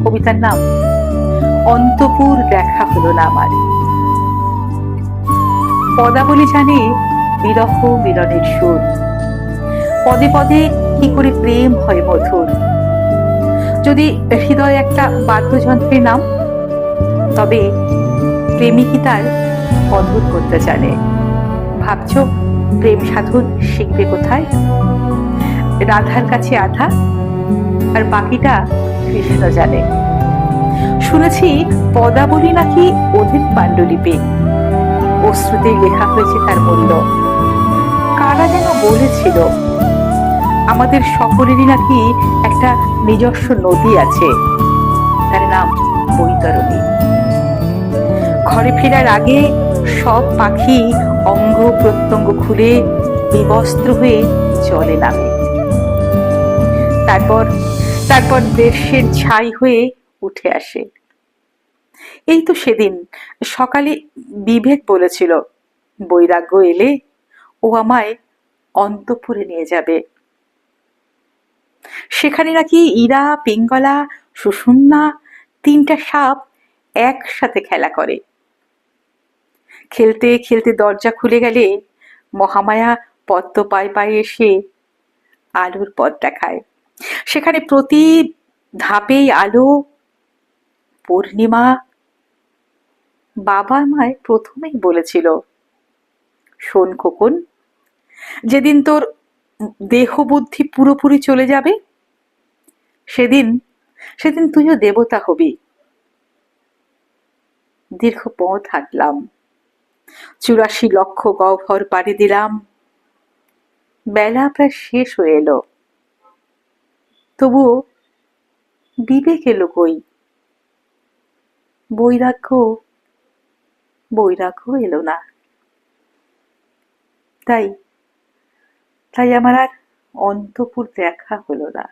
কবিতার নাম অন্তপুর দেখা হলো না আমার। পদাবলী জানে বিরহ মিলনের সুর, পদে পদে কি করে প্রেম হয় মধুর। যদি হৃদয় একটা বাদ্যযন্ত্রের নাম, তবে প্রেমিকই তার অধুর করতে জানে। ভাবছ প্রেম সাধন শিখবে কোথায়? রাধার কাছে আধা, আর বাকিটা কৃষ্ণ জানে। শুনেছি পদাবলী নাকি অধিক পাণ্ডুলিপি, অশ্রুতেই লেখা হয়েছে তার মূল্য। কারা যেন বলেছিল আমাদের সকলেরই নাকি একটা নিজস্ব নদী আছে, তার নাম বৈতরণী। ঘরে ফেরার আগে সব পাখি অঙ্গ প্রত্যঙ্গ খুলে বিবস্ত্র হয়ে জলে নামে, তারপর তারপর দেশের ছাই হয়ে উঠে আসে। এই তো সেদিন সকালে বিবেক বলেছিল বৈরাগ্য এলে ও আমায় অন্তঃপুরে নিয়ে যাবে। সেখানে নাকি ইরা, পিঙ্গলা, সুষুম্না তিনটা সাপ একসাথে খেলা করে। খেলতে খেলতে দরজা খুলে গেলে মহামায়া পদ্ম পায়ে পায়ে এসে আলোর পথ দেখায়। সেখানে প্রতি ধাপেই আলো, পূর্ণিমা। বাবা আমায় প্রথমেই বলেছিল, শোন খোকন, যেদিন তোর দেহ বুদ্ধি পুরোপুরি চলে যাবে, সেদিন সেদিন তুইও দেবতা হবি। দীর্ঘ পথ হাঁটলাম, ৮৪ লক্ষ গহ্বর পাড়ি দিলাম। বেলা প্রায় শেষ হয়ে এলো, তবুও বিবেক এলো কই? বৈরাগ্য বৈরাগ্য এলো না। তাই তাই আমার আর অন্তঃপুর দেখা হলো না।